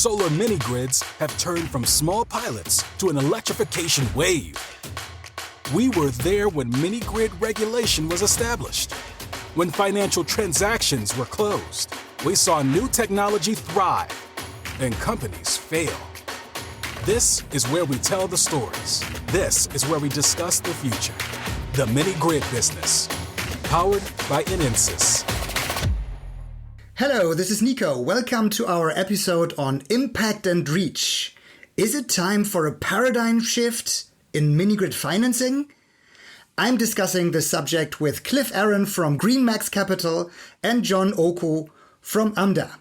solar mini-grids have turned from small pilots to an electrification wave. We were there when mini-grid regulation was established. When financial transactions were closed, we saw new technology thrive and companies fail. This is where we tell the stories. This is where we discuss the future. The mini-grid business, powered by Inensys. Hello, this is Nico. Welcome to our episode on impact and reach. Is it time for a paradigm shift in mini-grid financing? I'm discussing this subject with Cliff Aron from GreenMax Capital and John Ouko from AMDA.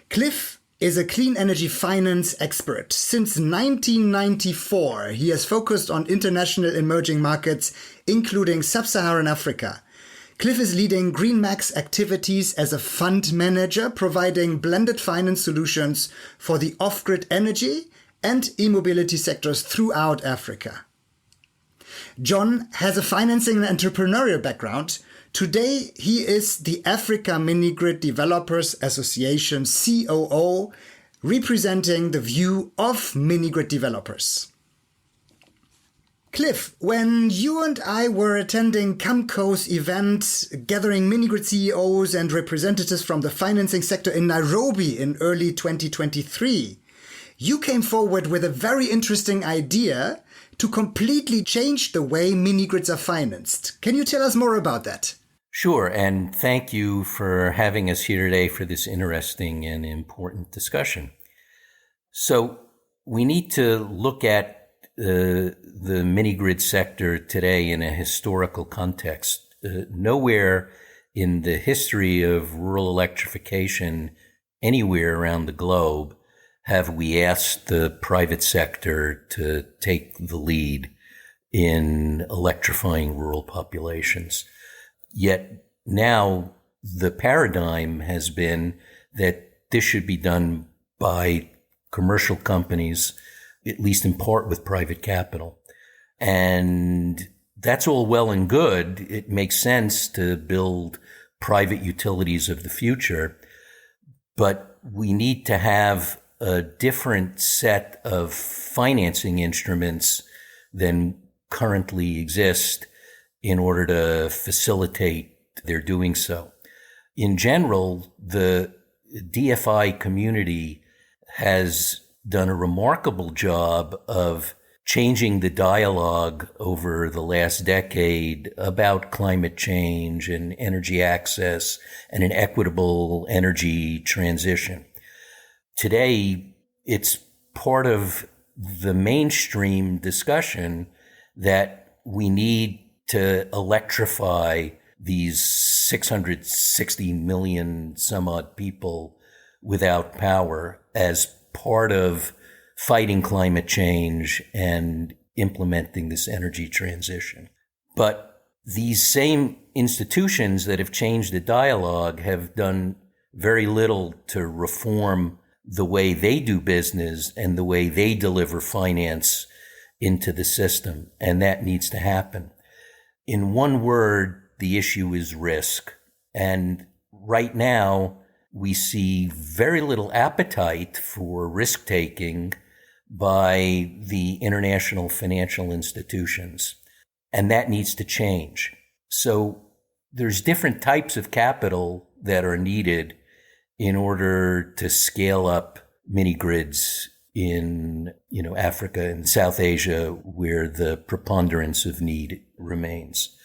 Cliff is a clean energy finance expert. Since 1994, he has focused on international emerging markets, including sub-Saharan Africa. Cliff is leading GreenMax activities as a fund manager, providing blended finance solutions for the off-grid energy and e-mobility sectors throughout Africa. John has a financing and entrepreneurial background. Today, he is the Africa Minigrid Developers Association COO, representing the view of mini-grid developers. Cliff, when you and I were attending CAMCO's event, gathering mini-grid CEOs and representatives from the financing sector in Nairobi in early 2023, you came forward with a very interesting idea to completely change the way mini-grids are financed. Can you tell us more about that? Sure, and thank you for having us here today for this interesting and important discussion. So we need to look at the mini-grid sector today in a historical context. Nowhere in the history of rural electrification anywhere around the globe have we asked the private sector to take the lead in electrifying rural populations. Yet now the paradigm has been that this should be done by commercial companies, at least in part with private capital. And that's all well and good. It makes sense to build private utilities of the future, but we need to have a different set of financing instruments than currently exist in order to facilitate their doing so. In general, the DFI community has done a remarkable job of changing the dialogue over the last decade about climate change and energy access and an equitable energy transition. Today, it's part of the mainstream discussion that we need to electrify these 660 million some odd people without power as part of fighting climate change and implementing this energy transition. But these same institutions that have changed the dialogue have done very little to reform the way they do business and the way they deliver finance into the system. And that needs to happen. In one word, the issue is risk. And right now, we see very little appetite for risk-taking by the international financial institutions. And that needs to change. So there's different types of capital that are needed in order to scale up mini-grids in, Africa and South Asia, where the preponderance of need remains.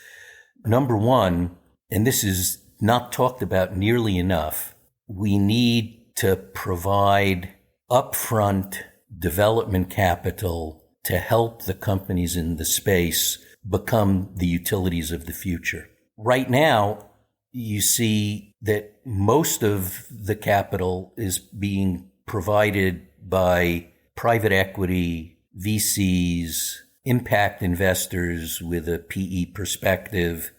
Number one, and this is not talked about nearly enough, we need to provide upfront development capital to help the companies in the space become the utilities of the future. Right now, you see that most of the capital is being provided by private equity, VCs, impact investors with a PE perspective.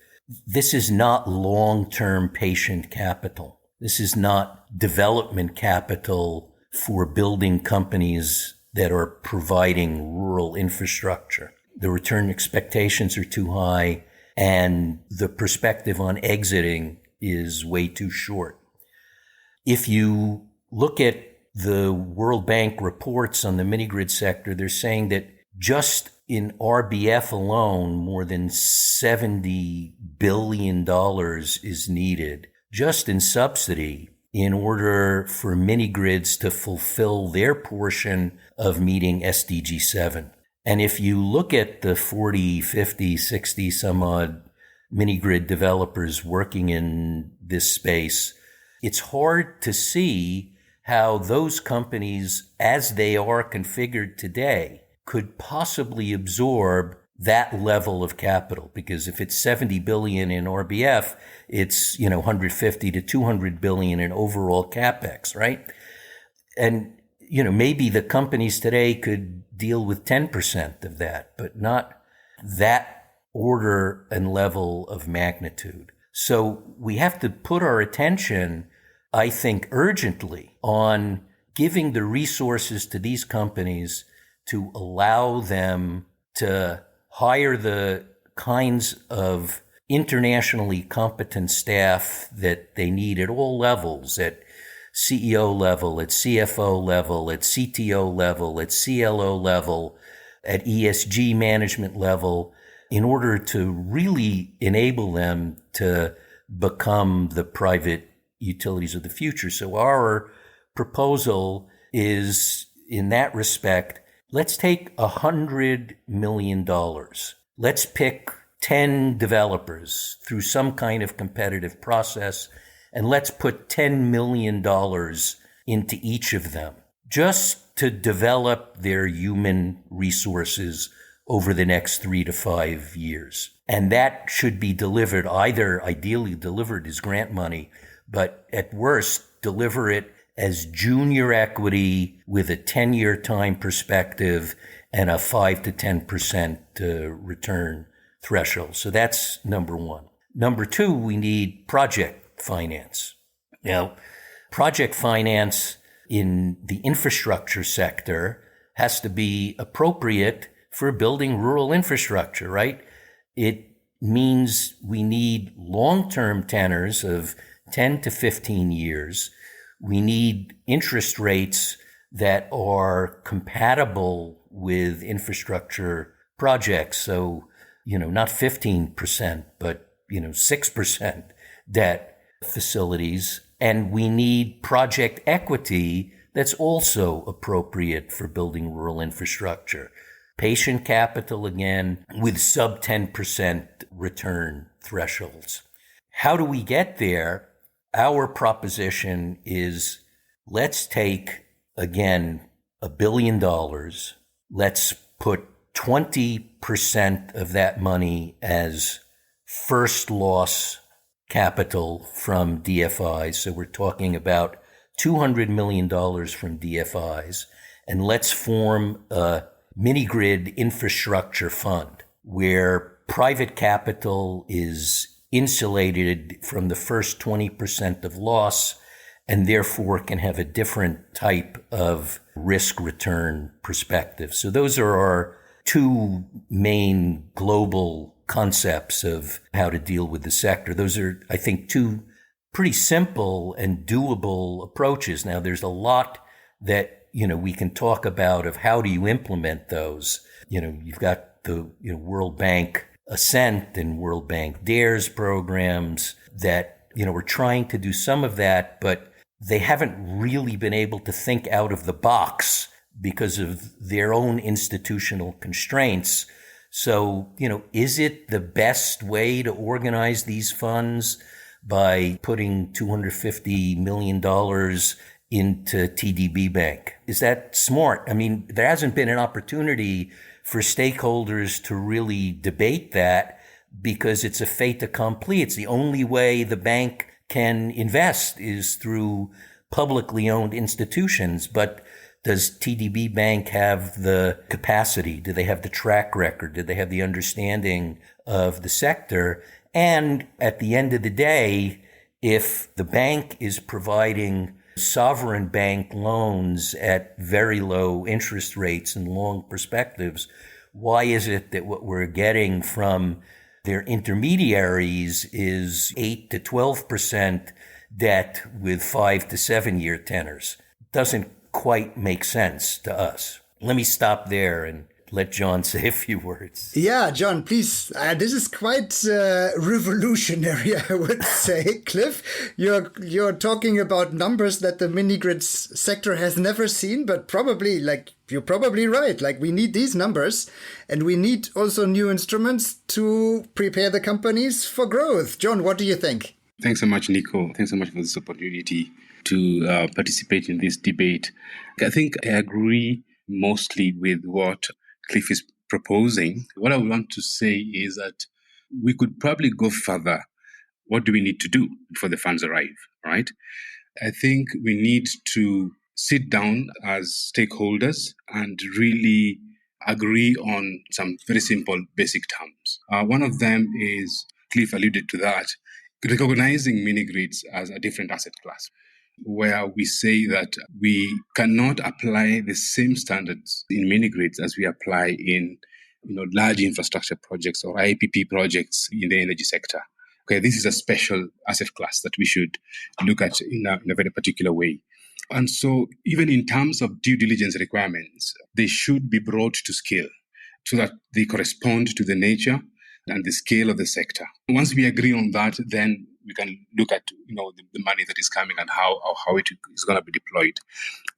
This is not long-term patient capital. This is not development capital for building companies that are providing rural infrastructure. The return expectations are too high, and the perspective on exiting is way too short. If you look at the World Bank reports on the mini-grid sector, they're saying that just in RBF alone, more than $70 billion is needed just in subsidy in order for mini-grids to fulfill their portion of meeting SDG 7. And if you look at the 40, 50, 60 some odd mini-grid developers working in this space, it's hard to see how those companies, as they are configured today, could possibly absorb that level of capital. Because if it's 70 billion in RBF, it's, 150 to 200 billion in overall capex, right? And, maybe the companies today could deal with 10% of that, but not that order and level of magnitude. So we have to put our attention, I think, urgently on giving the resources to these companies to allow them to hire the kinds of internationally competent staff that they need at all levels, at CEO level, at CFO level, at CTO level, at CLO level, at ESG management level, in order to really enable them to become the private utilities of the future. So our proposal is, in that respect, let's take $100 million. Let's pick 10 developers through some kind of competitive process, and let's put $10 million into each of them just to develop their human resources over the next 3 to 5 years. And that should be delivered, either ideally delivered as grant money, but at worst, deliver it as junior equity with a 10-year time perspective and a 5 to 10% return threshold. So that's number one. Number two, we need project finance. Now, project finance in the infrastructure sector has to be appropriate for building rural infrastructure, right? It means we need long-term tenors of 10 to 15 years. We need interest rates that are compatible with infrastructure projects. So, not 15%, but, 6% debt facilities. And we need project equity that's also appropriate for building rural infrastructure. Patient capital, again, with sub 10% return thresholds. How do we get there? Our proposition is, let's take, again, $1 billion. Let's put 20% of that money as first loss capital from DFIs. So we're talking about $200 million from DFIs. And let's form a mini-grid infrastructure fund where private capital is insulated from the first 20% of loss and therefore can have a different type of risk-return perspective. So those are our two main global concepts of how to deal with the sector. Those are, I think, two pretty simple and doable approaches. Now, there's a lot that, we can talk about of how do you implement those. You've got the World Bank Ascent and World Bank DARES programs that, are trying to do some of that, but they haven't really been able to think out of the box because of their own institutional constraints. So, is it the best way to organize these funds by putting $250 million into TDB Bank? Is that smart? I mean, there hasn't been an opportunity for stakeholders to really debate that because it's a fait accompli. It's the only way the bank can invest is through publicly owned institutions. But does TDB Bank have the capacity? Do they have the track record? Do they have the understanding of the sector? And at the end of the day, if the bank is providing sovereign bank loans at very low interest rates and long perspectives, why is it that what we're getting from their intermediaries is 8 to 12% debt with 5 to 7 year tenors? It doesn't quite make sense to us. Let me stop there and let John say a few words. Yeah, John, please. This is quite revolutionary, I would say. Cliff, you're talking about numbers that the mini-grid sector has never seen, but probably, you're probably right. We need these numbers, and we need also new instruments to prepare the companies for growth. John, what do you think? Thanks so much, Nico. Thanks so much for this opportunity to participate in this debate. I think I agree mostly with what Cliff is proposing. What I want to say is that we could probably go further. What do we need to do before the funds arrive, right? I think we need to sit down as stakeholders and really agree on some very simple basic terms. One of them is, Cliff alluded to that, recognizing mini-grids as a different asset class, where we say that we cannot apply the same standards in mini-grids as we apply in large infrastructure projects or IPP projects in the energy sector. Okay, this is a special asset class that we should look at in a very particular way. And so even in terms of due diligence requirements, they should be brought to scale so that they correspond to the nature and the scale of the sector. Once we agree on that, then we can look at the money that is coming and how it is going to be deployed.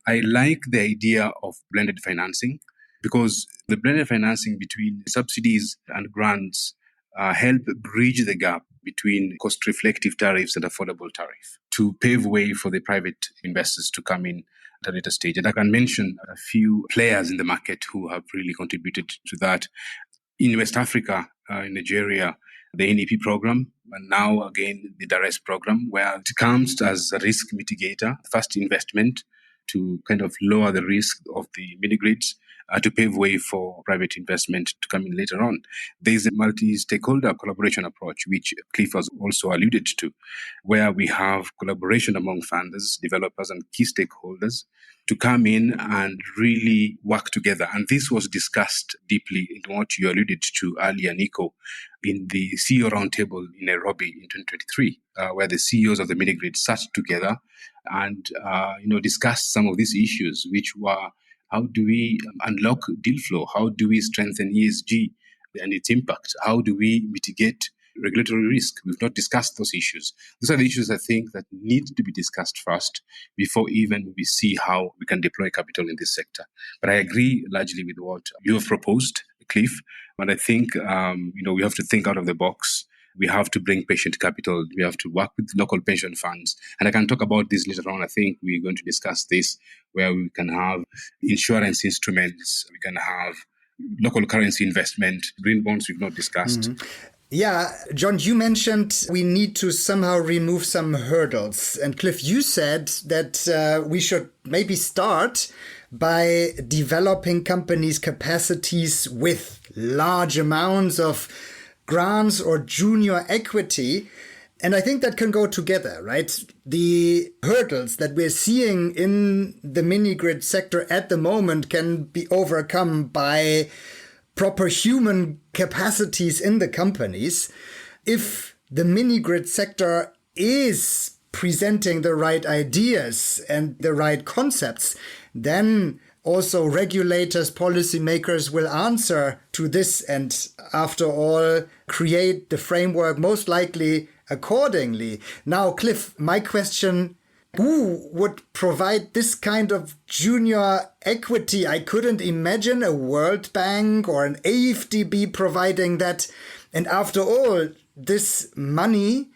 I like the idea of blended financing because the blended financing between subsidies and grants help bridge the gap between cost-reflective tariffs and affordable tariff to pave way for the private investors to come in at a later stage. And I can mention a few players in the market who have really contributed to that. In West Africa, in Nigeria, the NEP program, and now again the DARES program, where it comes as a risk mitigator, first investment to kind of lower the risk of the mini-grids, to pave way for private investment to come in later on. There is a multi-stakeholder collaboration approach, which Cliff has also alluded to, where we have collaboration among funders, developers, and key stakeholders to come in and really work together. And this was discussed deeply in what you alluded to earlier, Nico, in the CEO roundtable in Nairobi in 2023, where the CEOs of the mini-grid sat together and discussed some of these issues, which were how do we unlock deal flow? How do we strengthen ESG and its impact? How do we mitigate regulatory risk? We've not discussed those issues. Those are the issues I think that need to be discussed first before even we see how we can deploy capital in this sector. But I agree largely with what you have proposed, Cliff. But I think we have to think out of the box. We have to bring patient capital. We have to work with local pension funds. And I can talk about this later on. I think we're going to discuss this, where we can have insurance instruments. We can have local currency investment. Green bonds we've not discussed. Mm-hmm. Yeah, John, you mentioned we need to somehow remove some hurdles. And Cliff, you said that we should maybe start by developing companies' capacities with large amounts of grants or junior equity. And I think that can go together, right? The hurdles that we're seeing in the mini-grid sector at the moment can be overcome by proper human capacities in the companies. If the mini-grid sector is presenting the right ideas and the right concepts, then also regulators, policymakers will answer to this and, after all, create the framework most likely accordingly. Now, Cliff, my question, who would provide this kind of junior equity? I couldn't imagine a World Bank or an AFDB providing that. And after all, this money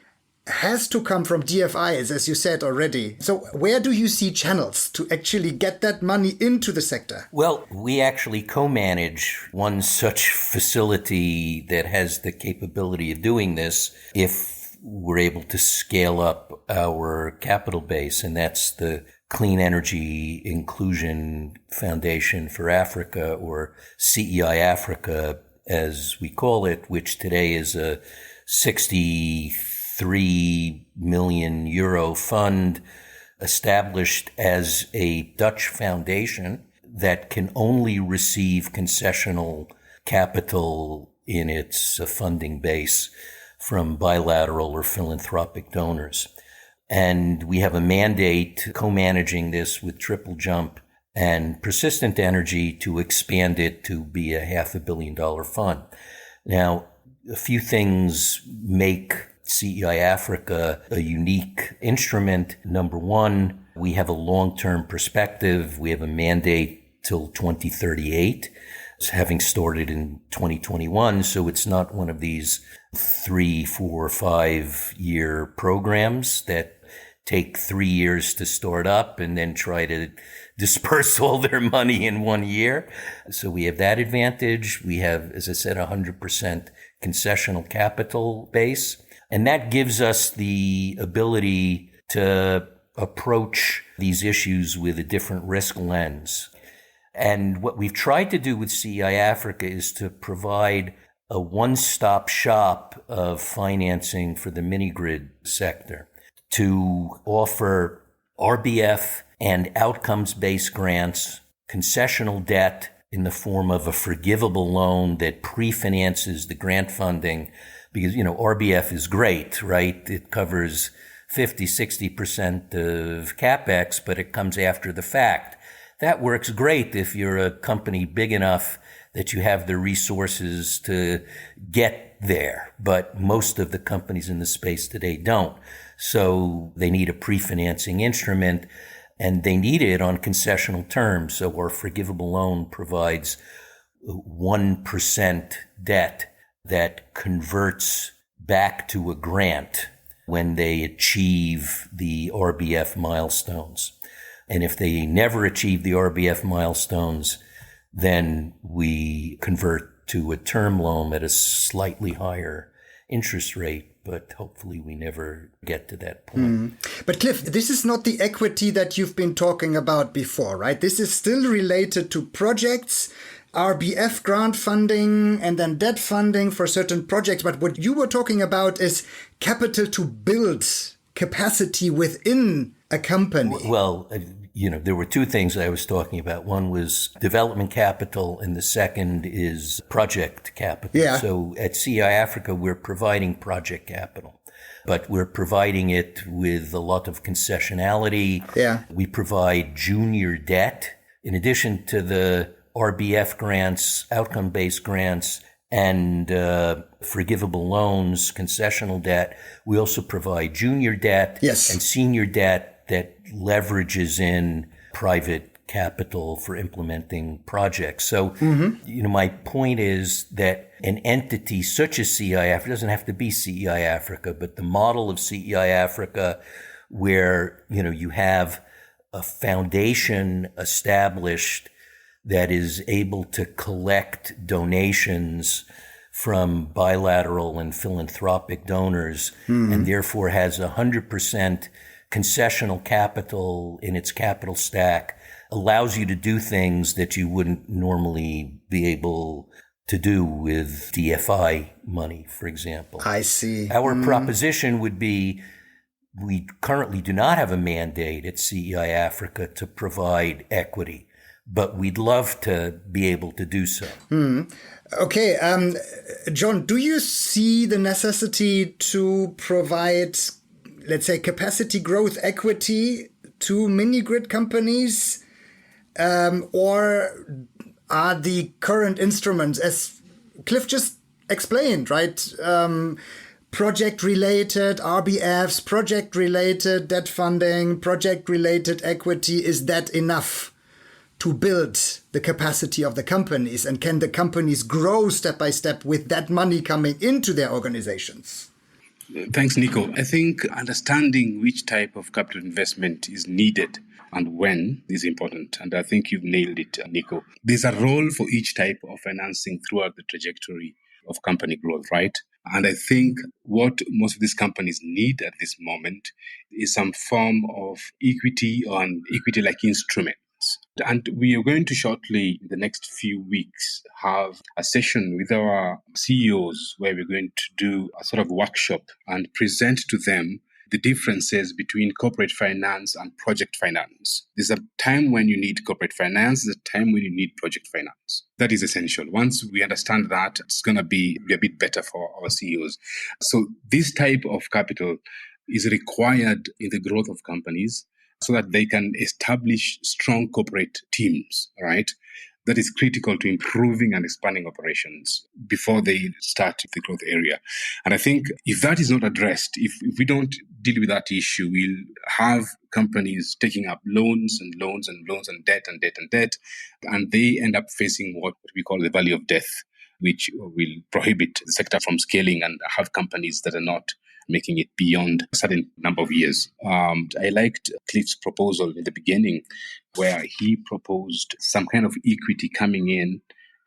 has to come from DFIs, as you said already. So where do you see channels to actually get that money into the sector? Well, we actually co-manage one such facility that has the capability of doing this if we're able to scale up our capital base, and that's the Clean Energy Inclusion Foundation for Africa, or CEI Africa, as we call it, which today is a 63 million euro fund established as a Dutch foundation that can only receive concessional capital in its funding base from bilateral or philanthropic donors. And we have a mandate co-managing this with Triple Jump and Persistent Energy to expand it to be a $500 million fund. Now, a few things make CEI Africa a unique instrument. Number one, we have a long-term perspective. We have a mandate till 2038, having started in 2021. So it's not one of these 3, 4, 5-year programs that take 3 years to start up and then try to disperse all their money in 1 year. So we have that advantage. We have, as I said, 100% concessional capital base. And that gives us the ability to approach these issues with a different risk lens. And what we've tried to do with CEI Africa is to provide a one-stop shop of financing for the mini-grid sector, to offer RBF and outcomes-based grants, concessional debt in the form of a forgivable loan that pre-finances the grant funding, because, RBF is great, right? It covers 50, 60% of CapEx, but it comes after the fact. That works great if you're a company big enough that you have the resources to get there. But most of the companies in the space today don't. So they need a pre-financing instrument, and they need it on concessional terms. So our forgivable loan provides 1% debt that converts back to a grant when they achieve the RBF milestones. And if they never achieve the RBF milestones, then we convert to a term loan at a slightly higher interest rate, but hopefully we never get to that point. But Cliff, this is not the equity that you've been talking about before, right? This is still related to projects, RBF grant funding, and then debt funding for certain projects. But what you were talking about is capital to build capacity within a company. Well, there were two things I was talking about. One was development capital, and the second is project capital. Yeah. So at CEI Africa, we're providing project capital, but we're providing it with a lot of concessionality. Yeah. We provide junior debt. In addition to the RBF grants, outcome-based grants, and forgivable loans, concessional debt, we also provide junior debt and senior debt that leverages in private capital for implementing projects. So, my point is that an entity such as CEI Africa doesn't have to be CEI Africa, but the model of CEI Africa where, you have a foundation established that is able to collect donations from bilateral and philanthropic donors and therefore has 100% concessional capital in its capital stack, allows you to do things that you wouldn't normally be able to do with DFI money, for example. I see. Our proposition would be, we currently do not have a mandate at CEI Africa to provide equity, but we'd love to be able to do so. Okay. John, do you see the necessity to provide, let's say, capacity growth equity to mini-grid companies? Or are the current instruments, as Cliff just explained, right? Project-related RBFs, project-related debt funding, project-related equity, is that enough to build the capacity of the companies? And can the companies grow step by step with that money coming into their organizations? Thanks, Nico. I think understanding which type of capital investment is needed and when is important. And I think you've nailed it, Nico. There's a role for each type of financing throughout the trajectory of company growth, right? And I think what most of these companies need at this moment is some form of equity or an equity-like instrument. And we are going to shortly, in the next few weeks, have a session with our CEOs where we're going to do a sort of workshop and present to them the differences between corporate finance and project finance. There's a time when you need corporate finance, there's a time when you need project finance. That is essential. Once we understand that, it's going to be a bit better for our CEOs. So this type of capital is required in the growth of companies. so that they can establish strong corporate teams, right? That is critical to improving and expanding operations before they start the growth area. And I think if that is not addressed, if we don't deal with that issue, we'll have companies taking up loans and loans and loans and debt and debt and debt, and they end up facing what we call the valley of death, which will prohibit the sector from scaling and have companies that are not making it beyond a certain number of years. I liked Cliff's proposal in the beginning, where he proposed some kind of equity coming in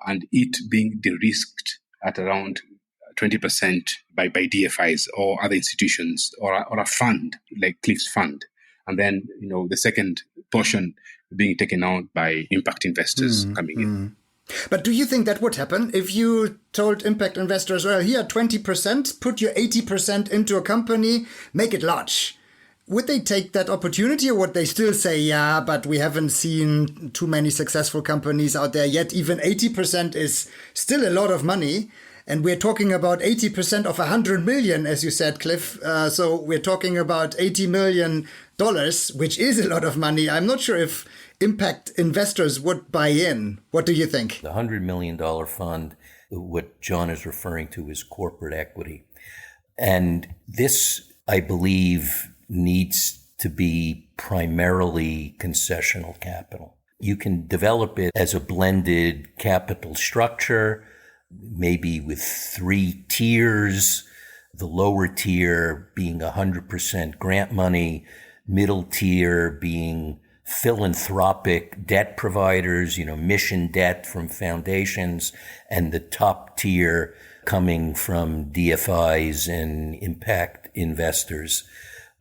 and it being de-risked at around 20% by DFIs or other institutions or a fund like Cliff's fund. And then, the second portion being taken out by impact investors coming in. But do you think that would happen if you told impact investors, well, here, 20%, put your 80% into a company, make it large? Would they take that opportunity, or would they still say, yeah, but we haven't seen too many successful companies out there yet? Even 80% is still a lot of money. And we're talking about 80% of 100 million, as you said, Cliff. So we're talking about $80 million, which is a lot of money. I'm not sure if impact investors would buy in. What do you think? The $100 million fund, what John is referring to is corporate equity. And this, I believe, needs to be primarily concessional capital. You can develop it as a blended capital structure, maybe with 3 tiers, the lower tier being 100% grant money, middle tier being philanthropic debt providers, mission debt from foundations, and the top tier coming from DFIs and impact investors.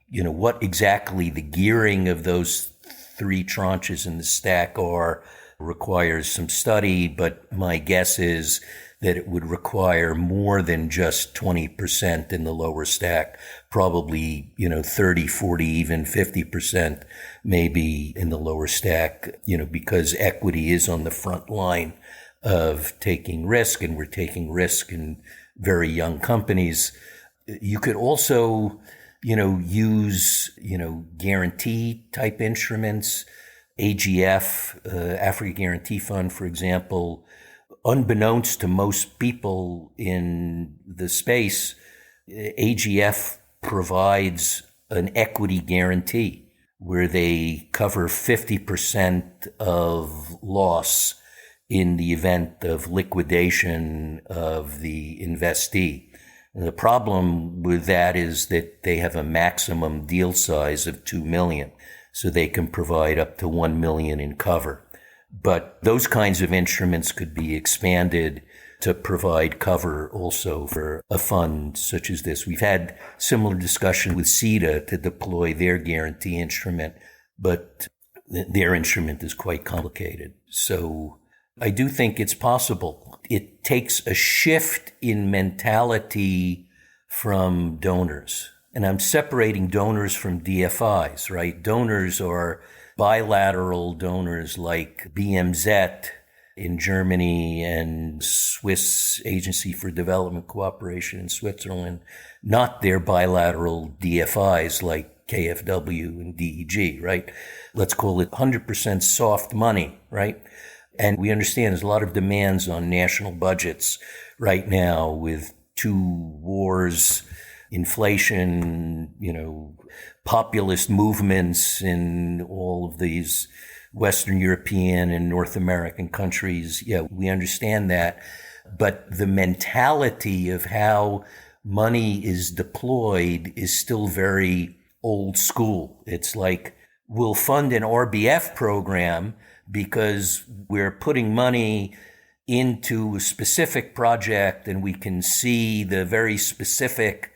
What exactly the gearing of those 3 tranches in the stack are requires some study, but my guess is that it would require more than just 20% in the lower stack, probably, 30, 40, even 50% maybe in the lower stack, because equity is on the front line of taking risk, and we're taking risk in very young companies. You could also, use, guarantee type instruments, AGF, Africa Guarantee Fund, for example. Unbeknownst to most people in the space, AGF provides an equity guarantee where they cover 50% of loss in the event of liquidation of the investee. And the problem with that is that they have a maximum deal size of 2 million, so they can provide up to 1 million in cover. But those kinds of instruments could be expanded to provide cover also for a fund such as this. We've had similar discussion with CETA to deploy their guarantee instrument, but their instrument is quite complicated. So I do think it's possible. It takes a shift in mentality from donors. And I'm separating donors from DFIs, right? Donors are bilateral donors like BMZ in Germany and Swiss Agency for Development Cooperation in Switzerland, not their bilateral DFIs like KfW and DEG, right? Let's call it 100% soft money, right? And we understand there's a lot of demands on national budgets right now with 2 wars, inflation, populist movements in all of these Western European and North American countries. Yeah, we understand that. But the mentality of how money is deployed is still very old school. It's like, we'll fund an RBF program because we're putting money into a specific project and we can see the very specific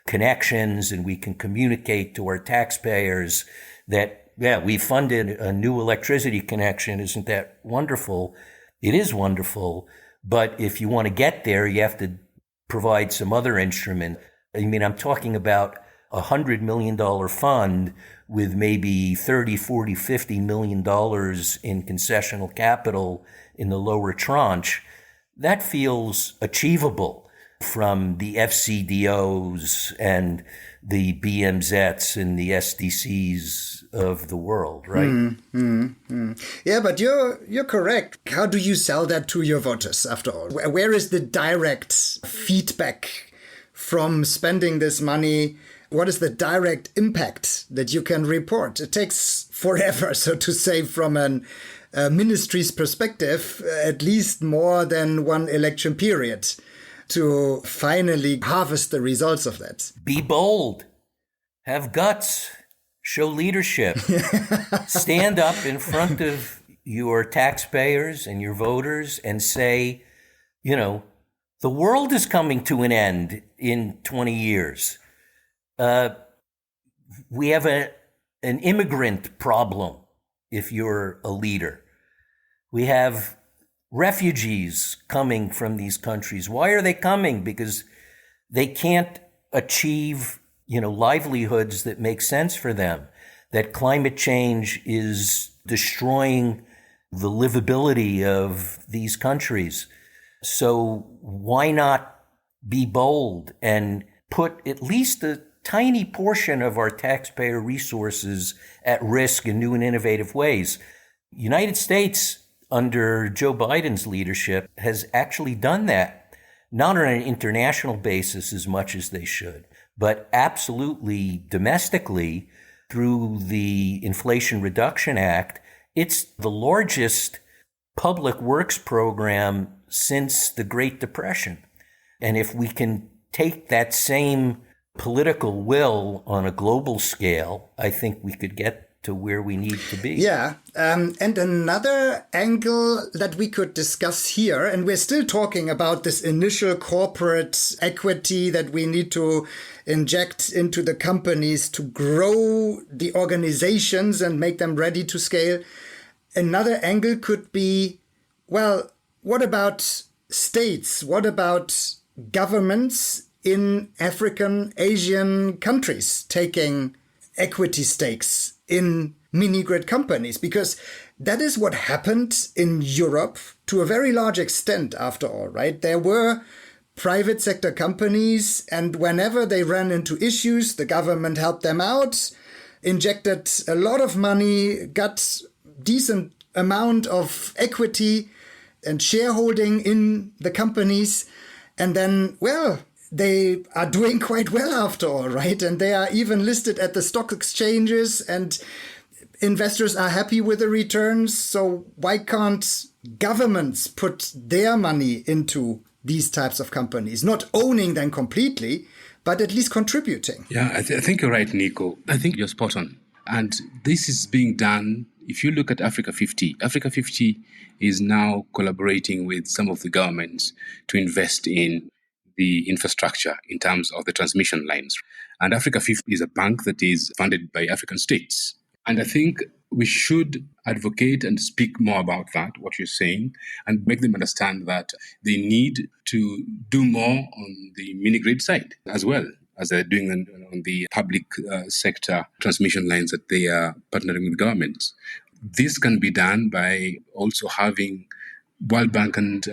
connections and we can communicate to our taxpayers that, yeah, we funded a new electricity connection. Isn't that wonderful? It is wonderful. But if you want to get there, you have to provide some other instrument. I mean, I'm talking about $100 million fund with maybe 30, 40, $50 million in concessional capital in the lower tranche. That feels achievable. from the FCDOs and the BMZs and the SDCs of the world, right? Yeah, but you're correct. How do you sell that to your voters, after all? Where is the direct feedback from spending this money? What is the direct impact that you can report? It takes forever, so to say, from a ministry's perspective, at least more than one election period to finally harvest the results of that. Be bold. Have guts. Show leadership. Stand up in front of your taxpayers and your voters and say, the world is coming to an end in 20 years. We have an immigrant problem if you're a leader. We have refugees coming from these countries. Why are they coming? Because they can't achieve, livelihoods that make sense for them. That climate change is destroying the livability of these countries. So why not be bold and put at least a tiny portion of our taxpayer resources at risk in new and innovative ways? United States, under Joe Biden's leadership, has actually done that, not on an international basis as much as they should, but absolutely domestically through the Inflation Reduction Act. It's the largest public works program since the Great Depression. And if we can take that same political will on a global scale, I think we could get to where we need to be. Yeah. And another angle that we could discuss here, and we're still talking about this initial corporate equity that we need to inject into the companies to grow the organizations and make them ready to scale. Another angle could be, well, what about states? What about governments in African, Asian countries taking equity stakes in mini-grid companies? Because that is what happened in Europe to a very large extent, after all, right? There were private sector companies, and whenever they ran into issues, the government helped them out, injected a lot of money, got decent amount of equity and shareholding in the companies. And then, well, they are doing quite well after all, right? And they are even listed at the stock exchanges, and investors are happy with the returns. So why can't governments put their money into these types of companies, not owning them completely, but at least contributing? Yeah, I think you're right, Nico. I think you're spot on. And this is being done. If you look at Africa 50 is now collaborating with some of the governments to invest in the infrastructure in terms of the transmission lines. And Africa 50 is a bank that is funded by African states. And I think we should advocate and speak more about that, what you're saying, and make them understand that they need to do more on the mini-grid side as well as they're doing on the public sector transmission lines that they are partnering with governments. This can be done by also having World Bank and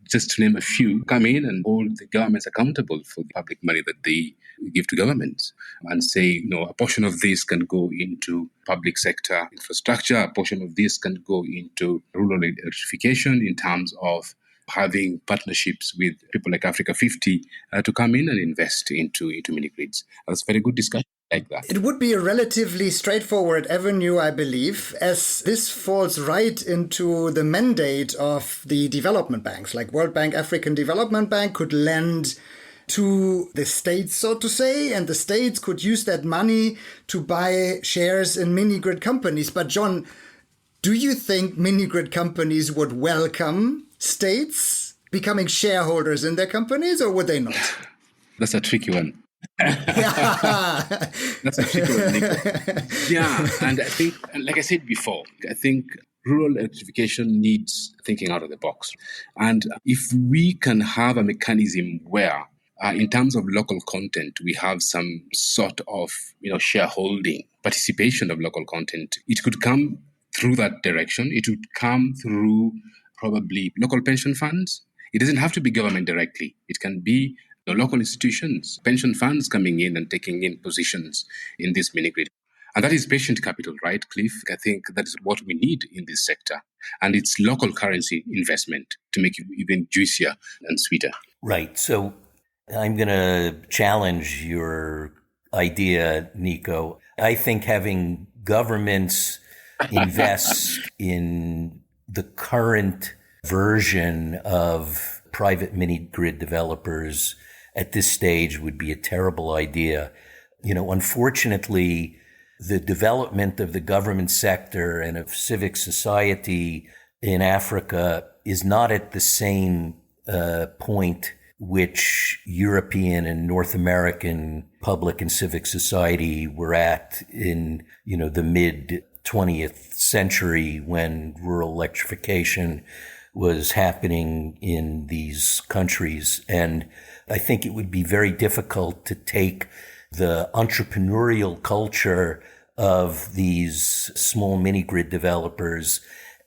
just to name a few, come in and hold the governments accountable for the public money that they give to governments and say, a portion of this can go into public sector infrastructure, a portion of this can go into rural electrification in terms of having partnerships with people like Africa 50 to come in and invest into mini-grids. That's a very good discussion. Like that. It would be a relatively straightforward avenue, I believe, as this falls right into the mandate of the development banks. Like World Bank, African Development Bank could lend to the states, so to say, and the states could use that money to buy shares in mini-grid companies. But John, do you think mini-grid companies would welcome states becoming shareholders in their companies, or would they not? That's a tricky one. That's a tricky one, Nico. Yeah, and I think, like I said before, I think rural electrification needs thinking out of the box. And if we can have a mechanism where, in terms of local content, we have some sort of shareholding, participation of local content, it could come through that direction. It would come through probably local pension funds. It doesn't have to be government directly. It can be the local institutions, pension funds coming in and taking in positions in this mini-grid. And that is patient capital, right, Cliff? I think that is what we need in this sector. And it's local currency investment to make it even juicier and sweeter. Right. So I'm going to challenge your idea, Nico. I think having governments invest in the current version of private mini-grid developers at this stage would be a terrible idea. Unfortunately, the development of the government sector and of civic society in Africa is not at the same point which European and North American public and civic society were at in, the mid 20th century when rural electrification was happening in these countries. And I think it would be very difficult to take the entrepreneurial culture of these small mini-grid developers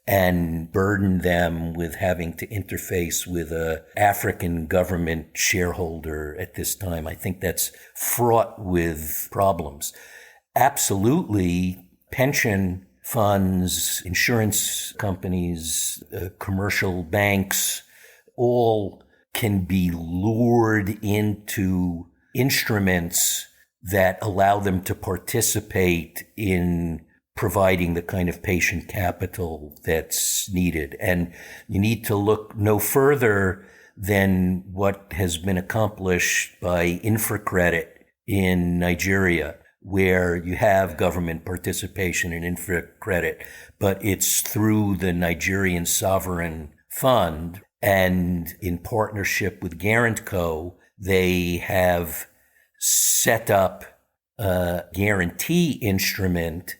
and burden them with having to interface with an African government shareholder at this time. I think that's fraught with problems. Absolutely, pension funds, insurance companies, commercial banks, all can be lured into instruments that allow them to participate in providing the kind of patient capital that's needed. And you need to look no further than what has been accomplished by InfraCredit in Nigeria, where you have government participation in InfraCredit, but it's through the Nigerian Sovereign Fund. And in partnership with Guaranto, they have set up a guarantee instrument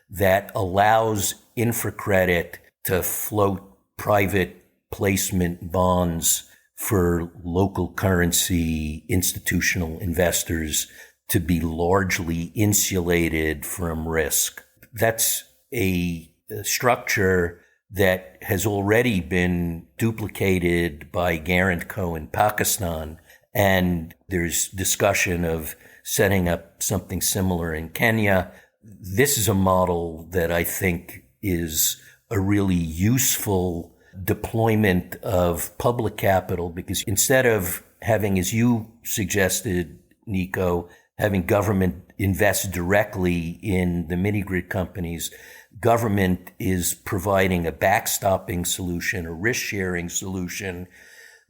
that allows InfraCredit to float private placement bonds for local currency institutional investors to be largely insulated from risk. That's a structure that has already been duplicated by Guaranto in Pakistan. And there's discussion of setting up something similar in Kenya. This is a model that I think is a really useful deployment of public capital, because instead of having, as you suggested, Nico, having government invest directly in the mini-grid companies, government is providing a backstopping solution, a risk-sharing solution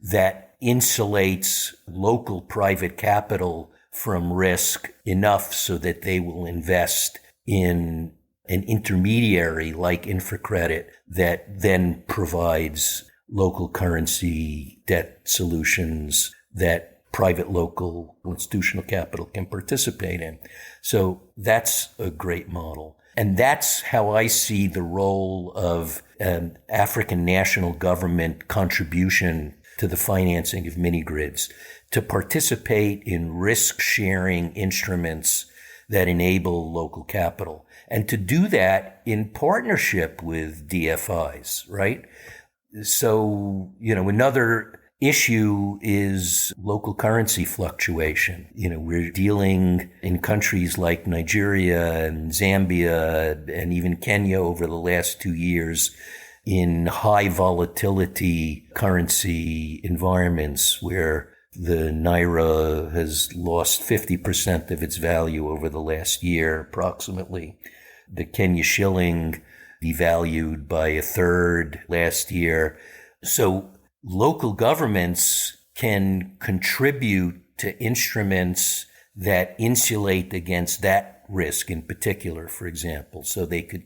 that insulates local private capital from risk enough so that they will invest in an intermediary like InfraCredit that then provides local currency debt solutions that private local institutional capital can participate in. So that's a great model. And that's how I see the role of an African national government contribution to the financing of mini-grids, to participate in risk-sharing instruments that enable local capital, and to do that in partnership with DFIs, right? So, another issue is local currency fluctuation. We're dealing in countries like Nigeria and Zambia and even Kenya over the last 2 years in high volatility currency environments where the naira has lost 50% of its value over the last year, approximately. The Kenya shilling devalued by a third last year. So local governments can contribute to instruments that insulate against that risk in particular, for example. So they could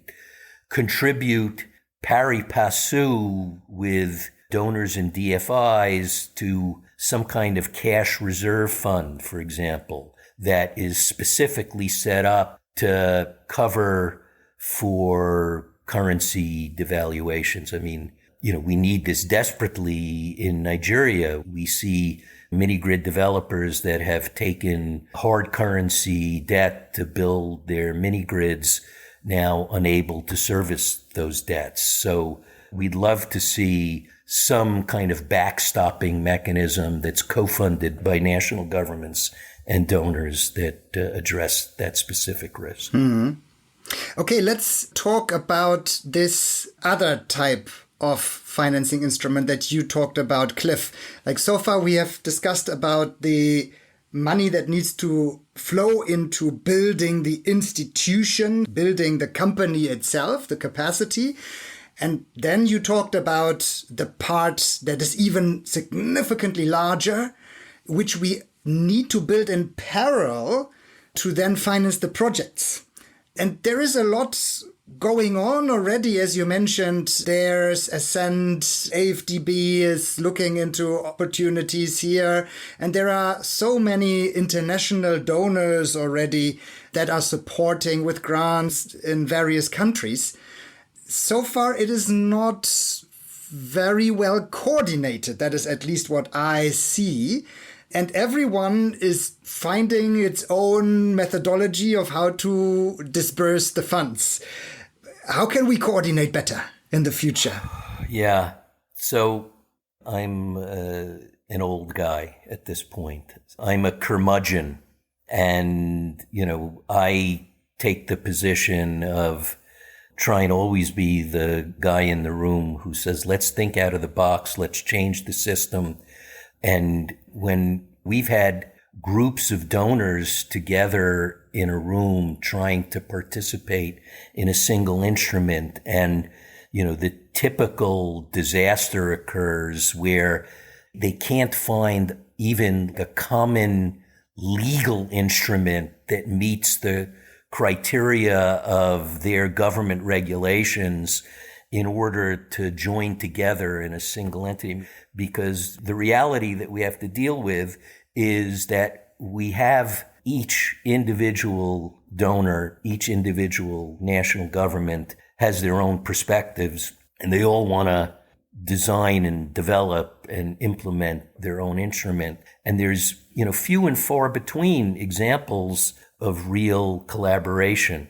contribute pari passu with donors and DFIs to some kind of cash reserve fund, for example, that is specifically set up to cover for currency devaluations. I mean, we need this desperately in Nigeria. We see mini-grid developers that have taken hard currency debt to build their mini-grids now unable to service those debts. So we'd love to see some kind of backstopping mechanism that's co-funded by national governments and donors that address that specific risk. Okay, let's talk about this other type of financing instrument that you talked about, Cliff. Like, so far we have discussed about the money that needs to flow into building the institution, building the company itself, the capacity. And then you talked about the part that is even significantly larger, which we need to build in parallel to then finance the projects. And there is a lot going on already, as you mentioned. There's Ascend, AFDB is looking into opportunities here. And there are so many international donors already that are supporting with grants in various countries. So far, it is not very well coordinated. That is at least what I see. And everyone is finding its own methodology of how to disperse the funds. How can we coordinate better in the future? Yeah. So I'm an old guy at this point. I'm a curmudgeon. And, I take the position of trying to always be the guy in the room who says, let's think out of the box. Let's change the system. And when we've had groups of donors together in a room trying to participate in a single instrument, and, the typical disaster occurs where they can't find even a common legal instrument that meets the criteria of their government regulations in order to join together in a single entity. Because the reality that we have to deal with is that we have each individual donor, each individual national government has their own perspectives, and they all want to design and develop and implement their own instrument. And there's, few and far between examples of real collaboration.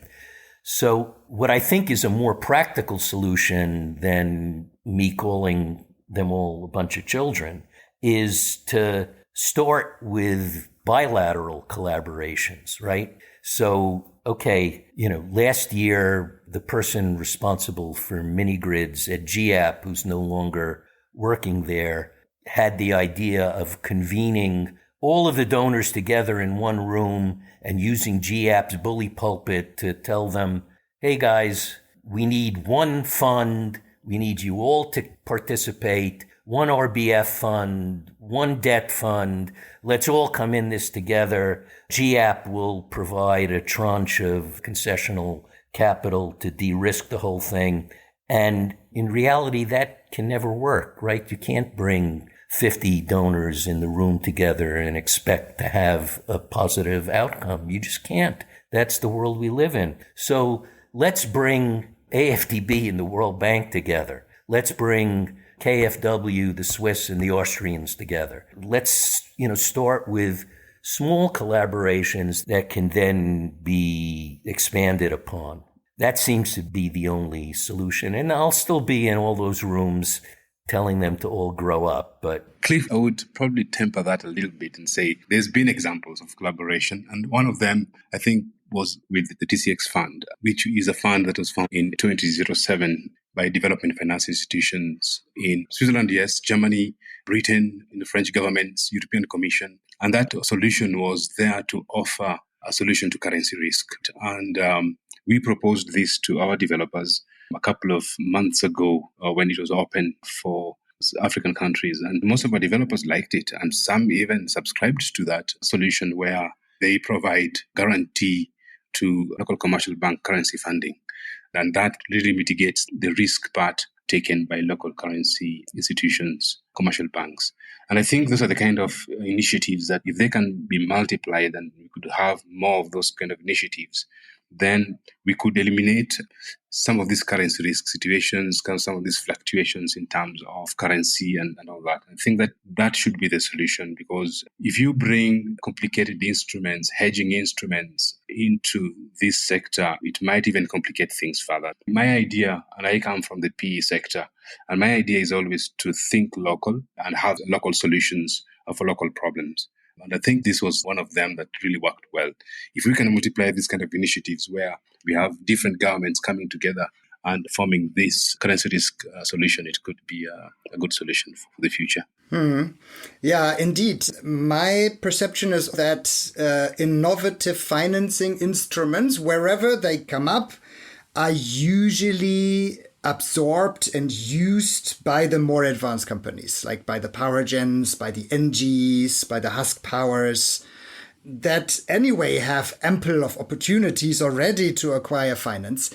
So what I think is a more practical solution than me calling them all a bunch of children is to start with bilateral collaborations, right? So, okay, last year, the person responsible for mini-grids at GAP, who's no longer working there, had the idea of convening all of the donors together in one room and using GAP's bully pulpit to tell them, hey guys, we need one fund. We need you all to participate. One RBF fund, one debt fund. Let's all come in this together. GAP will provide a tranche of concessional capital to de-risk the whole thing. And in reality, that can never work, right? You can't bring 50 donors in the room together and expect to have a positive outcome. You just can't. That's the world we live in. So let's bring AFDB and the World Bank together. Let's bring KfW, the Swiss, and the Austrians together. Let's, start with small collaborations that can then be expanded upon. That seems to be the only solution. And I'll still be in all those rooms telling them to all grow up. But Cliff, I would probably temper that a little bit and say there's been examples of collaboration. And one of them, I think, was with the TCX Fund, which is a fund that was founded in 2007 by development finance institutions in Switzerland, yes, Germany, Britain, in the French government, European Commission. And that solution was there to offer a solution to currency risk. And we proposed this to our developers a couple of months ago when it was open for African countries. And most of our developers liked it. And some even subscribed to that solution where they provide guarantee to local commercial bank currency funding. And that really mitigates the risk part taken by local currency institutions, commercial banks. And I think those are the kind of initiatives that if they can be multiplied, and we could have more of those kind of initiatives, then we could eliminate some of these currency risk situations, some of these fluctuations in terms of currency and all that. I think that should be the solution, because if you bring complicated instruments, hedging instruments into this sector, it might even complicate things further. My idea, and I come from the PE sector, and my idea is always to think local and have local solutions for local problems. And I think this was one of them that really worked well. If we can multiply these kind of initiatives where we have different governments coming together and forming this currency risk solution, it could be a good solution for the future. Yeah, indeed. My perception is that innovative financing instruments, wherever they come up, are usually absorbed and used by the more advanced companies, like by the power gens, by the NGs, by the husk powers, that anyway have ample of opportunities already to acquire finance.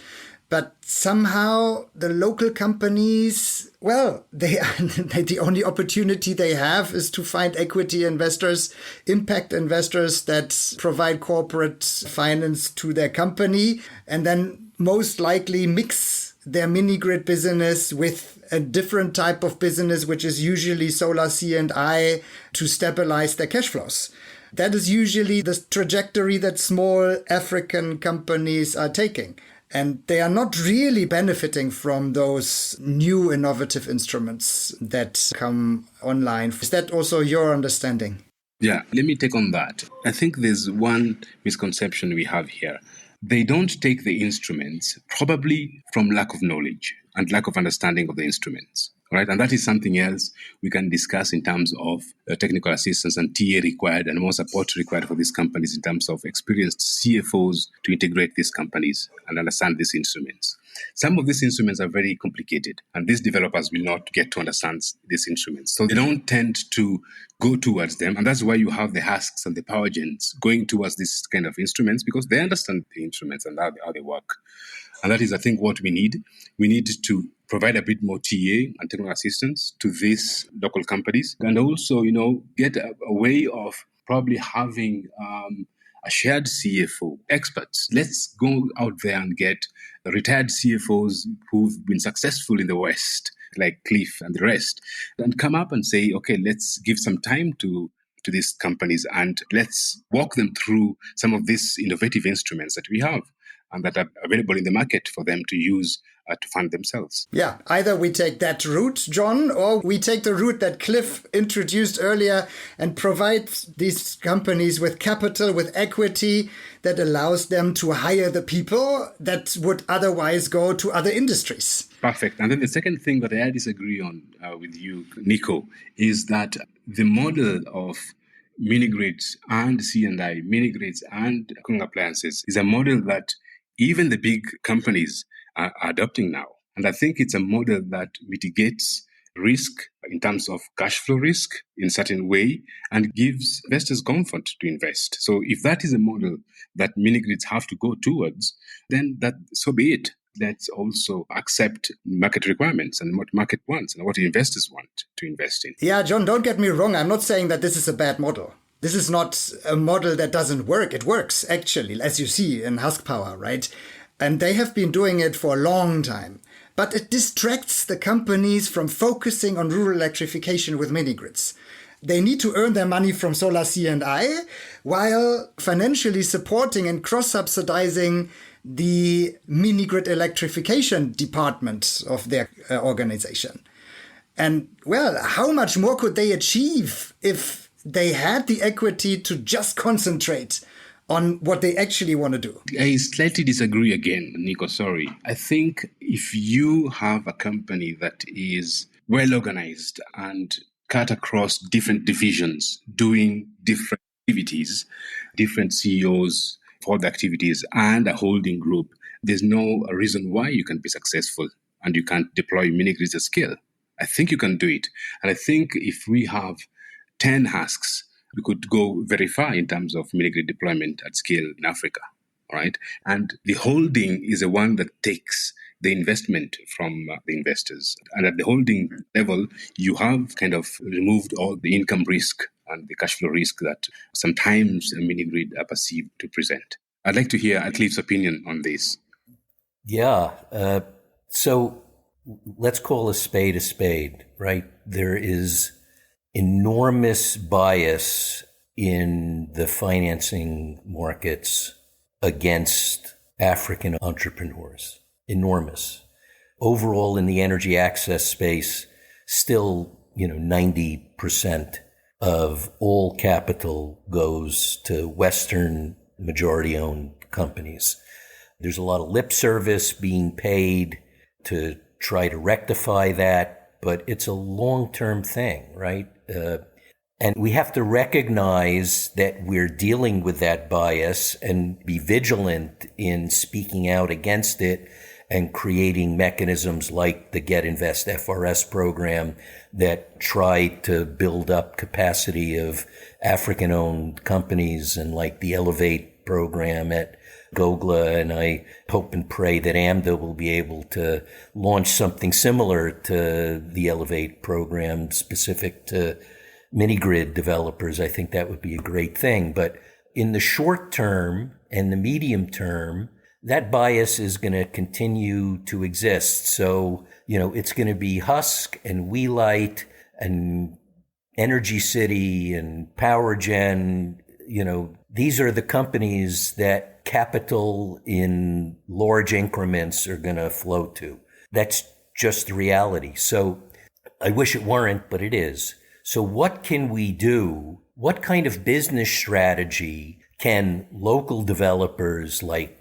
But somehow the local companies, well, the only opportunity they have is to find equity investors, impact investors that provide corporate finance to their company, and then most likely mix their mini-grid business with a different type of business, which is usually solar C&I, to stabilize their cash flows. That is usually the trajectory that small African companies are taking. And they are not really benefiting from those new innovative instruments that come online. Is that also your understanding? Yeah, let me take on that. I think there's one misconception we have here. They don't take the instruments probably from lack of knowledge and lack of understanding of the instruments. Right? And that is something else we can discuss in terms of technical assistance and TA required and more support required for these companies in terms of experienced CFOs to integrate these companies and understand these instruments. Some of these instruments are very complicated, and these developers will not get to understand these instruments. So they don't tend to go towards them. And that's why you have the husks and the power gens going towards this kind of instruments, because they understand the instruments and how they work. And that is, I think, what we need. We need to provide a bit more TA and technical assistance to these local companies, and also, get a way of probably having a shared CFO experts. Let's go out there and get retired CFOs who've been successful in the West, like Cliff and the rest, and come up and say, okay, let's give some time to these companies and let's walk them through some of these innovative instruments that we have and that are available in the market for them to use to fund themselves. Yeah, either we take that route, John, or we take the route that Cliff introduced earlier and provide these companies with capital, with equity that allows them to hire the people that would otherwise go to other industries. Perfect. And then the second thing that I disagree on with you, Nico, is that the model of mini-grids and C&I, mini-grids and cooling appliances is a model that even the big companies are adopting now. And I think it's a model that mitigates risk in terms of cash flow risk in a certain way and gives investors comfort to invest. So if that is a model that mini-grids have to go towards, then so be it. Let's also accept market requirements and what market wants and what investors want to invest in. Yeah, John, don't get me wrong. I'm not saying that this is a bad model. This is not a model that doesn't work. It works, actually, as you see in Husk Power, right? And they have been doing it for a long time. But it distracts the companies from focusing on rural electrification with mini-grids. They need to earn their money from solar C&I while financially supporting and cross-subsidizing the mini-grid electrification department of their organization. And, well, how much more could they achieve if they had the equity to just concentrate on what they actually want to do? I slightly disagree again, Nico, sorry. I think if you have a company that is well organized and cut across different divisions, doing different activities, different CEOs for the activities, and a holding group, there's no reason why you can be successful and you can't deploy mini-grids at scale. I think you can do it. And I think if we have 10 husks, we could go very far in terms of mini-grid deployment at scale in Africa, right? And the holding is the one that takes the investment from the investors. And at the holding level, you have kind of removed all the income risk and the cash flow risk that sometimes a mini-grid are perceived to present. I'd like to hear Cliff's opinion on this. Yeah. So let's call a spade, right? There is enormous bias in the financing markets against African entrepreneurs. Enormous. Overall, in the energy access space, still, 90% of all capital goes to Western majority-owned companies. There's a lot of lip service being paid to try to rectify that, but it's a long-term thing, right? And we have to recognize that we're dealing with that bias and be vigilant in speaking out against it and creating mechanisms like the Get Invest FRS program that try to build up capacity of African-owned companies, and like the Elevate program at Gogla. And I hope and pray that AMDA will be able to launch something similar to the Elevate program specific to mini-grid developers. I think that would be a great thing. But in the short term and the medium term, that bias is going to continue to exist. So, it's going to be Husk and Welight and Energy City and Power Gen. These are the companies that capital in large increments are going to flow to. That's just the reality. So I wish it weren't, but it is. So what can we do? What kind of business strategy can local developers like,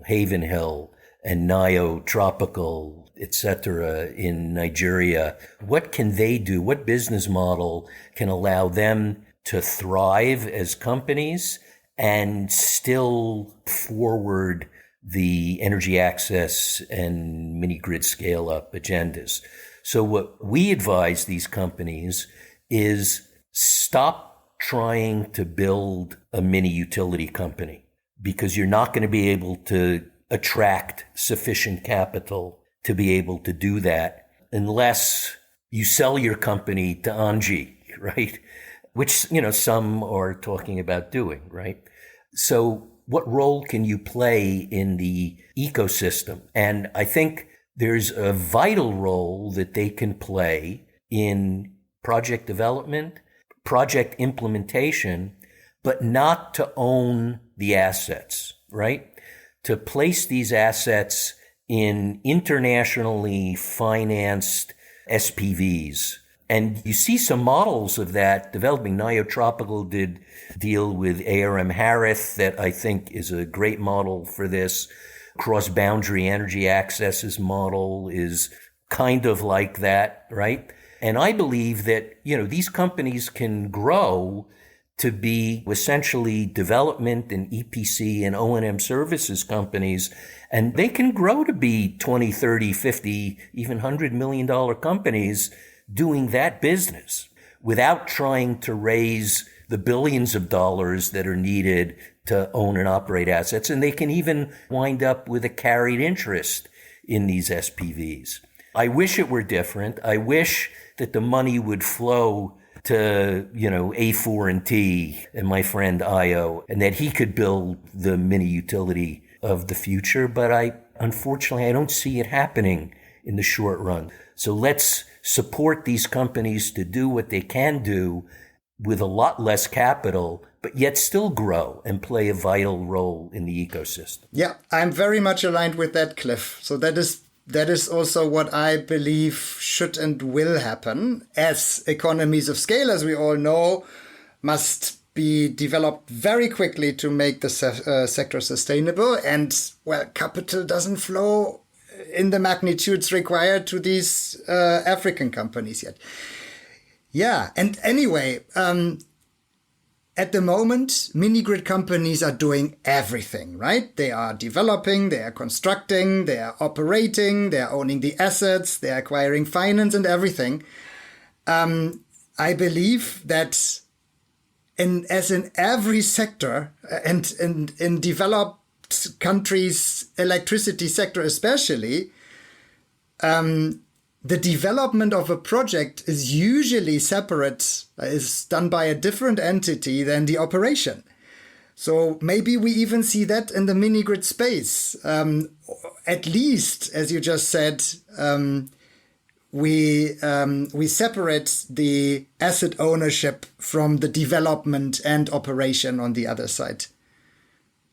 Haven Hill and Nio Tropical, etc. in Nigeria, what can they do? What business model can allow them to thrive as companies and still forward the energy access and mini-grid scale-up agendas? So what we advise these companies is stop trying to build a mini utility company, because you're not going to be able to attract sufficient capital to be able to do that unless you sell your company to Anji, right? Which, some are talking about doing, right? So what role can you play in the ecosystem? And I think there's a vital role that they can play in project development, project implementation, but not to own the assets, right? To place these assets in internationally financed SPVs. And you see some models of that developing. Nio Tropical did deal with ARM Harris that I think is a great model for this. Cross-boundary energy accesses model is kind of like that, right? And I believe that, these companies can grow to be essentially development and EPC and O&M services companies. And they can grow to be 20, 30, 50, even $100 million companies doing that business without trying to raise the billions of dollars that are needed to own and operate assets. And they can even wind up with a carried interest in these SPVs. I wish it were different. I wish that the money would flow to, A4&T and my friend Io, and that he could build the mini utility of the future. But unfortunately, I don't see it happening in the short run. So let's support these companies to do what they can do with a lot less capital, but yet still grow and play a vital role in the ecosystem. Yeah, I'm very much aligned with that, Cliff. So that is also what I believe should and will happen, as economies of scale, as we all know, must be developed very quickly to make the sector sustainable. And, capital doesn't flow in the magnitudes required to these African companies yet. Yeah, and anyway, at the moment, mini-grid companies are doing everything, right? They are developing, they are constructing, they are operating, they are owning the assets, they are acquiring finance and everything. I believe that as in every sector, and in developed countries, electricity sector especially, the development of a project is usually separate, is done by a different entity than the operation. So maybe we even see that in the mini-grid space. At least, as you just said, we separate the asset ownership from the development and operation on the other side.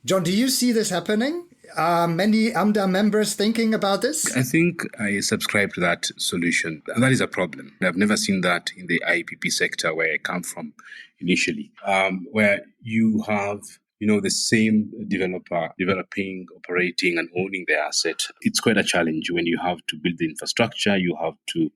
John, do you see this happening? Are many AMDA members thinking about this? I think I subscribe to that solution. And that is a problem. I've never seen that in the IPP sector where I come from initially, where you have the same developer developing, operating, and owning the asset. It's quite a challenge when you have to build the infrastructure, you have to,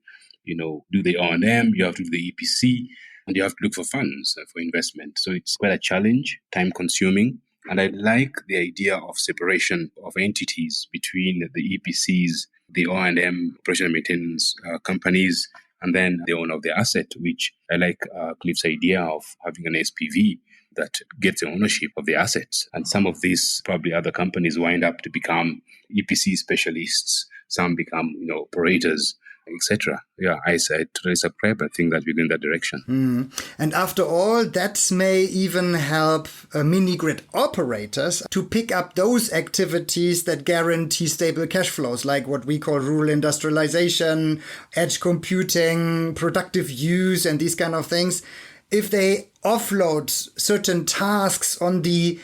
do the O&M, you have to do the EPC, and you have to look for funds for investment. So it's quite a challenge, time consuming. And I like the idea of separation of entities between the EPCs, the O&M, operation and maintenance companies, and then the owner of the asset, which I like Cliff's idea of having an SPV that gets the ownership of the assets. And some of these probably other companies wind up to become EPC specialists. Some become, operators, etc. Yeah, I totally subscribe. I think that we're in that direction. And after all, that may even help mini-grid operators to pick up those activities that guarantee stable cash flows, like what we call rural industrialization, edge computing, productive use, and these kind of things. If they offload certain tasks on the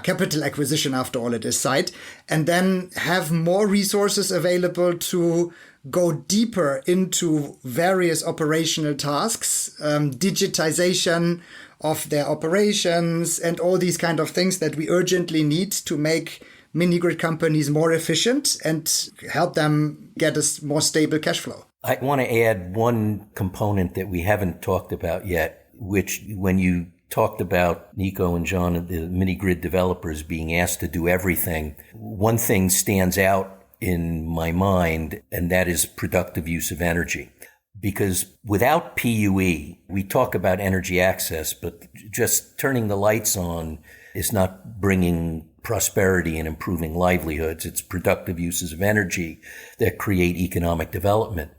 capital acquisition, after all it is, side, and then have more resources available to go deeper into various operational tasks, digitization of their operations, and all these kind of things that we urgently need to make mini-grid companies more efficient and help them get a more stable cash flow. I want to add one component that we haven't talked about yet, which when you talked about Nico and John, the mini-grid developers being asked to do everything, one thing stands out in my mind, and that is productive use of energy. Because without PUE, we talk about energy access, but just turning the lights on is not bringing prosperity and improving livelihoods. It's productive uses of energy that create economic development.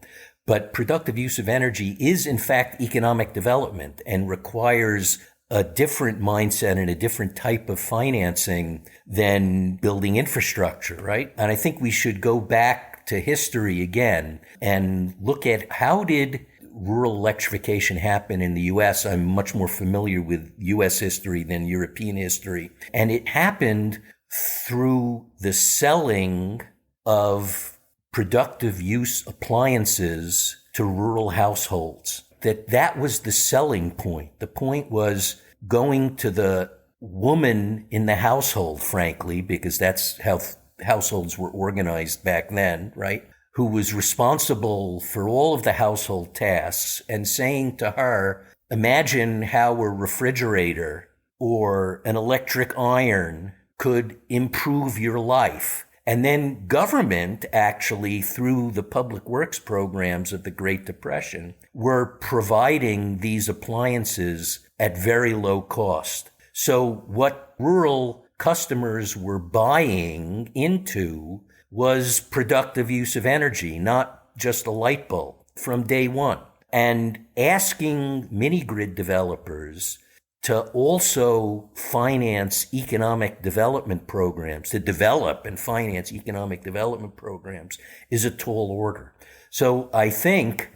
But productive use of energy is, in fact, economic development and requires a different mindset and a different type of financing than building infrastructure, right? And I think we should go back to history again and look at how did rural electrification happen in the U.S. I'm much more familiar with U.S. history than European history. And it happened through the selling of productive use appliances to rural households. That was the selling point. The point was going to the woman in the household, frankly, because that's how households were organized back then, right? Who was responsible for all of the household tasks, and saying to her, imagine how a refrigerator or an electric iron could improve your life. And then government actually, through the public works programs of the Great Depression, were providing these appliances at very low cost. So what rural customers were buying into was productive use of energy, not just a light bulb, from day one. And asking mini-grid developers to also finance economic development programs, to develop and finance economic development programs, is a tall order. So I think,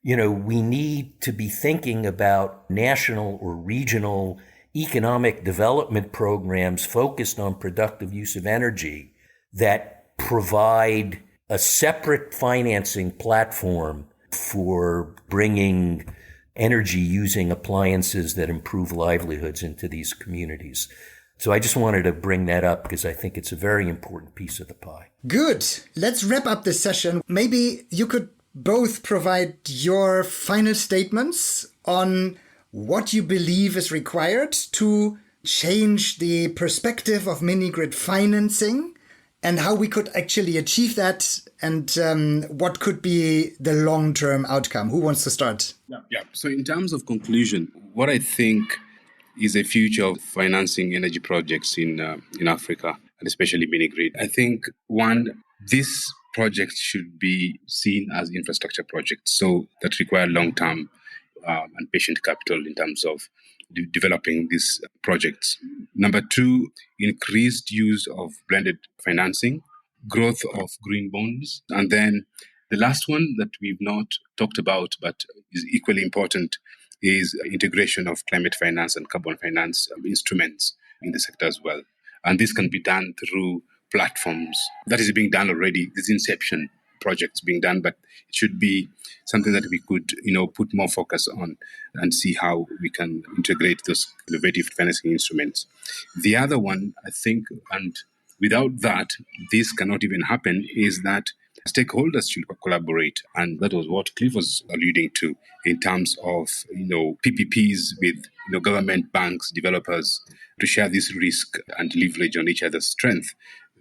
we need to be thinking about national or regional economic development programs focused on productive use of energy that provide a separate financing platform for bringing energy-using appliances that improve livelihoods into these communities. So I just wanted to bring that up because I think it's a very important piece of the pie. Good. Let's wrap up this session. Maybe you could both provide your final statements on what you believe is required to change the perspective of mini-grid financing and how we could actually achieve that, and what could be the long-term outcome. Who wants to start? Yeah. So in terms of conclusion, what I think is a future of financing energy projects in Africa, and especially mini-grid. I think, one, these projects should be seen as infrastructure projects, so that require long-term and patient capital in terms of developing these projects. Number two, increased use of blended financing, growth of green bonds. And then the last one that we've not talked about but is equally important is integration of climate finance and carbon finance instruments in the sector as well. And this can be done through platforms. That is being done already. This inception projects being done, but it should be something that we could, put more focus on and see how we can integrate those innovative financing instruments. The other one, I think, and without that, this cannot even happen, is that stakeholders should collaborate. And that was what Cliff was alluding to in terms of, PPPs with, government, banks, developers to share this risk and leverage on each other's strength.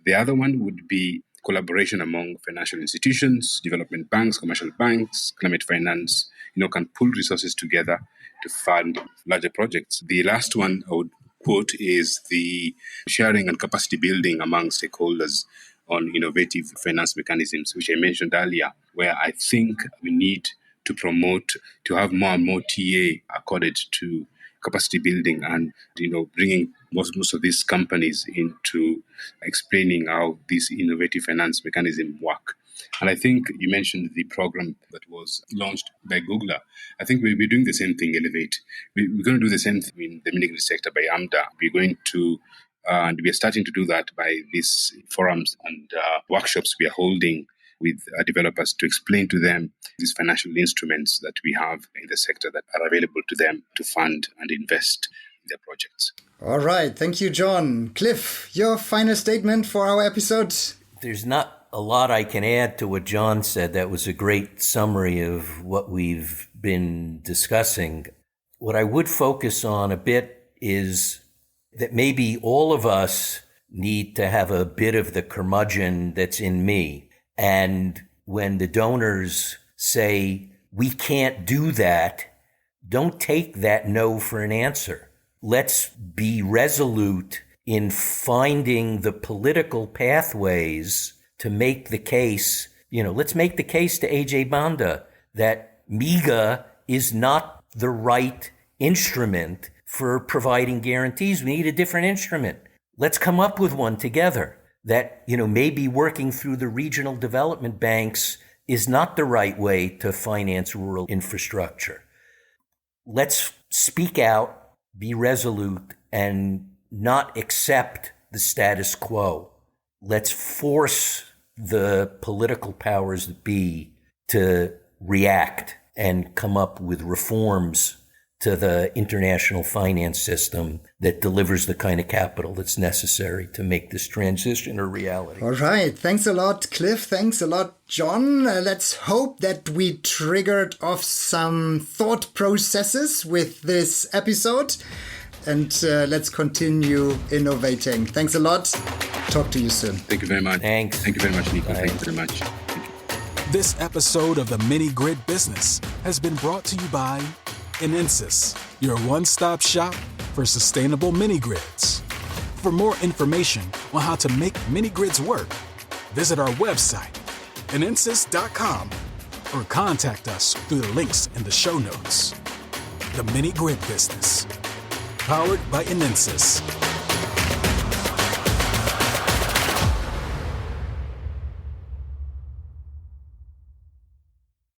The other one would be collaboration among financial institutions, development banks, commercial banks, climate finance, can pull resources together to fund larger projects. The last one I would quote is the sharing and capacity building among stakeholders on innovative finance mechanisms, which I mentioned earlier, where I think we need to promote, to have more and more TA accorded to capacity building and, bringing most of these companies into explaining how these innovative finance mechanisms work. And I think you mentioned the program that was launched by Googler. I think we're doing the same thing, Elevate. We're going to do the same thing in the minigrid sector by AMDA. We're going to, and we are starting to do that by these forums and workshops we are holding with developers to explain to them these financial instruments that we have in the sector that are available to them to fund and invest in their projects. All right. Thank you, John. Cliff, your final statement for our episode? There's not a lot I can add to what John said. That was a great summary of what we've been discussing. What I would focus on a bit is that maybe all of us need to have a bit of the curmudgeon that's in me. And when the donors say, we can't do that, don't take that no for an answer. Let's be resolute in finding the political pathways to make the case. Let's make the case to AJ Banda that MEGA is not the right instrument for providing guarantees. We need a different instrument. Let's come up with one together. That, maybe working through the regional development banks is not the right way to finance rural infrastructure. Let's speak out, be resolute, and not accept the status quo. Let's force the political powers that be to react and come up with reforms to the international finance system that delivers the kind of capital that's necessary to make this transition a reality. All right. Thanks a lot, Cliff. Thanks a lot, John. Let's hope that we triggered off some thought processes with this episode. And let's continue innovating. Thanks a lot. Talk to you soon. Thank you very much. Thanks. Thank you very much, Nico. Bye. Thank you very much. This episode of the Minigrid Business has been brought to you by Enensys, your one-stop shop for sustainable mini-grids. For more information on how to make mini-grids work, visit our website, enensys.com, or contact us through the links in the show notes. The Minigrid Business, powered by Enensys.